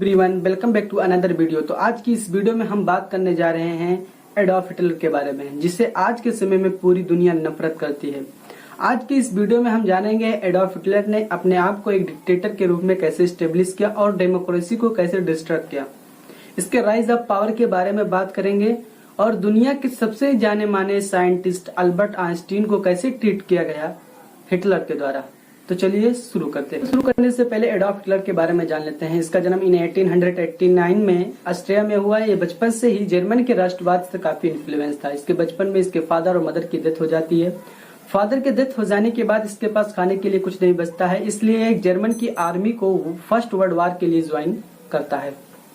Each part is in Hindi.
Everyone, welcome back to another video. तो आज की इस वीडियो में हम बात करने जा रहे हैं एडॉल्फ हिटलर के बारे में, जिससे आज के समय में पूरी दुनिया नफरत करती है। आज की इस वीडियो में हम जानेंगे एडॉल्फ हिटलर ने अपने आप को एक डिक्टेटर के रूप में कैसे स्टेब्लिश किया और डेमोक्रेसी को कैसे डिस्ट्रक्ट किया। इसके राइज ऑफ पावर के बारे में बात करेंगे और दुनिया के सबसे जाने माने साइंटिस्ट अल्बर्ट आइंस्टीन को कैसे ट्रीट किया गया हिटलर के द्वारा। तो चलिए शुरू करते हैं। शुरू करने से पहले एडॉल्फ हिटलर के बारे में जान लेते हैं। इसका जन्म इन 1889 में ऑस्ट्रिया में हुआ। ये बचपन से ही जर्मनी के राष्ट्रवाद से काफी इन्फ्लुएंस था। इसके बचपन में इसके फादर और मदर की डेथ हो जाती है। फादर के डेथ हो जाने के बाद इसके पास खाने के लिए कुछ नहीं बचता है, इसलिए एक जर्मन की आर्मी को फर्स्ट वर्ल्ड वॉर के लिए ज्वाइन करता है।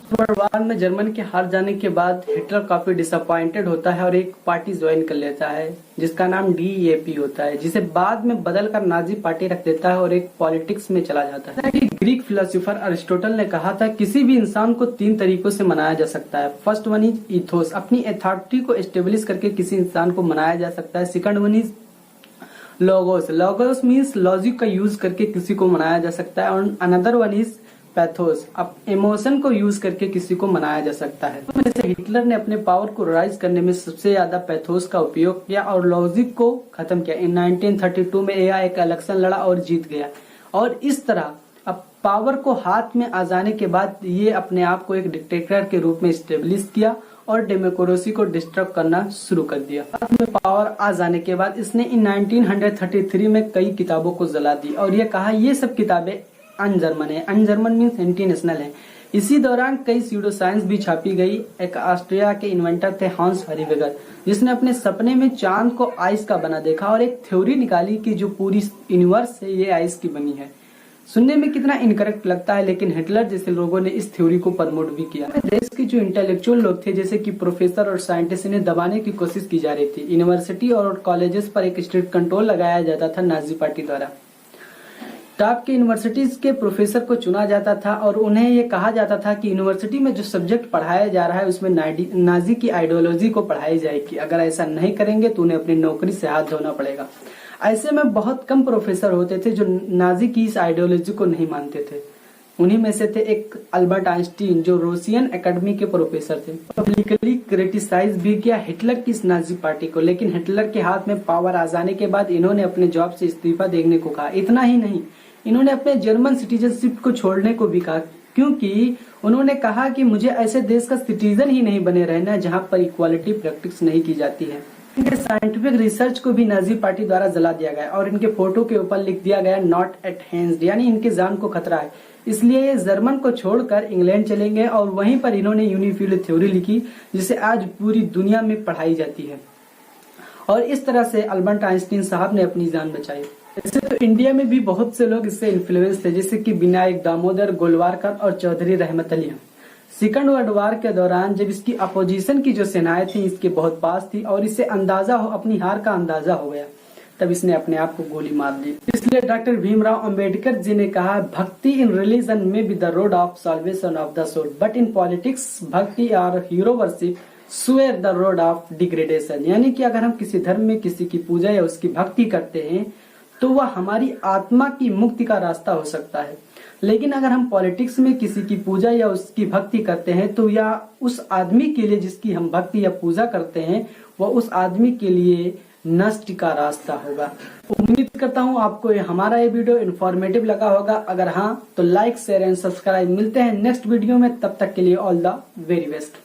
वर्ल्ड वॉर में जर्मन के हार जाने के बाद हिटलर काफी डिसअपॉइंटेड होता है और एक पार्टी ज्वाइन कर लेता है जिसका नाम DEAP होता है, जिसे बाद में बदलकर नाजी पार्टी रख देता है और एक पॉलिटिक्स में चला जाता है। ग्रीक फिलोसोफर अरिस्टोटल ने कहा था किसी भी इंसान को 3 तरीकों से मनाया जा सकता है। फर्स्ट वन इज इथोस, अपनी अथॉरिटी को एस्टेब्लिश करके किसी इंसान को मनाया जा सकता है। Second one is logos, logos means logic का यूज करके किसी को मनाया जा सकता है। और अनदर वन इज पैथोस, अब इमोशन को यूज करके किसी को मनाया जा सकता है। तो हिटलर ने अपने पावर को राइज करने में सबसे ज्यादा पैथोस का उपयोग किया और लॉजिक को खत्म किया। इन 1932 में यह एक इलेक्शन लड़ा और जीत गया। और इस तरह अब पावर को हाथ में आ जाने के बाद ये अपने आप को एक डिक्टेटर के रूप में स्टेब्लिश किया और डेमोक्रेसी को डिस्ट्रक्ट करना शुरू कर दिया। हाथ में पावर आ जाने के बाद इसने इन 1933 में कई किताबों को जला दी और ये कहा ये सब किताबें अनजर्मन है। अनजर्मन मीन्स एंटी नेशनल है। इसी दौरान कई स्यूडो साइंस भी छापी गई। एक ऑस्ट्रिया के इन्वेंटर थे हांस हरीवेगर, जिसने अपने सपने में चांद को आइस का बना देखा और एक थ्योरी निकाली कि जो पूरी यूनिवर्स है ये आइस की बनी है। सुनने में कितना इनकरेक्ट लगता है, लेकिन हिटलर जैसे लोगों ने इस थ्योरी को प्रमोट भी किया। देश के जो इंटेलेक्चुअल लोग थे जैसे कि प्रोफेसर और साइंटिस्ट, इन्हें दबाने की कोशिश की जा रही थी। यूनिवर्सिटी और कॉलेजेस पर एक स्ट्रिक्ट कंट्रोल लगाया जाता था नाजी पार्टी द्वारा। टॉप के यूनिवर्सिटीज के प्रोफेसर को चुना जाता था और उन्हें ये कहा जाता था कि यूनिवर्सिटी में जो सब्जेक्ट पढ़ाया जा रहा है उसमें नाजी की आइडियोलॉजी को पढ़ाई जाएगी। अगर ऐसा नहीं करेंगे तो उन्हें अपनी नौकरी से हाथ धोना पड़ेगा। ऐसे में बहुत कम प्रोफेसर होते थे जो नाजी की इस आइडियोलॉजी को नहीं मानते थे। उन्हीं में से थे एक अल्बर्ट आइंस्टीन, जो रूसियन एकेडमी के प्रोफेसर थे। पब्लिकली क्रिटिसाइज भी किया हिटलर की इस नाजी पार्टी को, लेकिन हिटलर के हाथ में पावर आ जाने के बाद इन्होंने अपने जॉब से इस्तीफा देने को कहा। इतना ही नहीं, इन्होंने अपने जर्मन सिटीजनशिप को छोड़ने को भी कहा, क्योंकि उन्होंने कहा कि मुझे ऐसे देश का सिटीजन ही नहीं बने रहना जहां पर इक्वालिटी प्रैक्टिस नहीं की जाती है। इनके साइंटिफिक रिसर्च को भी नाजी पार्टी द्वारा जला दिया गया और इनके फोटो के ऊपर लिख दिया गया नॉट एट हैंड्स, यानी इनके जान को खतरा है। इसलिए ये जर्मन को छोड़कर इंग्लैंड चलेंगे और वहीं पर इन्होंने यूनिफिल थ्योरी लिखी, जिसे आज पूरी दुनिया में पढ़ाई जाती है। और इस तरह से अल्बर्ट आइंस्टीन साहब ने अपनी जान बचाई। ऐसे तो इंडिया में भी बहुत से लोग इससे इन्फ्लुएंस थे, जैसे कि विनायक दामोदर, गोलवारकर और चौधरी रहमत अली। सेकंड वर्ल्ड वॉर के दौरान जब इसकी अपोजिशन की जो सेनाएं थी इसके बहुत पास थी और इसे अपनी हार का अंदाजा हो गया, तब इसने अपने आप को गोली मार दी। इसलिए डॉक्टर भीमराव अंबेडकर जी ने कहा, bhakti in religion may be the road of salvation of the soul, but in politics bhakti or hero worship sure the road of degradation. यानी कि अगर हम किसी धर्म में किसी की पूजा या उसकी भक्ति करते हैं तो वह हमारी आत्मा की मुक्ति का रास्ता हो सकता है, लेकिन अगर हम पॉलिटिक्स में किसी की पूजा या उसकी भक्ति करते हैं तो या उस आदमी के लिए जिसकी हम भक्ति या पूजा करते हैं वह उस आदमी के लिए नष्ट का रास्ता होगा। उम्मीद करता हूँ आपको हमारा ये वीडियो इन्फॉर्मेटिव लगा होगा। अगर हाँ तो लाइक, शेयर एंड सब्सक्राइब। मिलते हैं नेक्स्ट वीडियो में, तब तक के लिए ऑल द वेरी बेस्ट।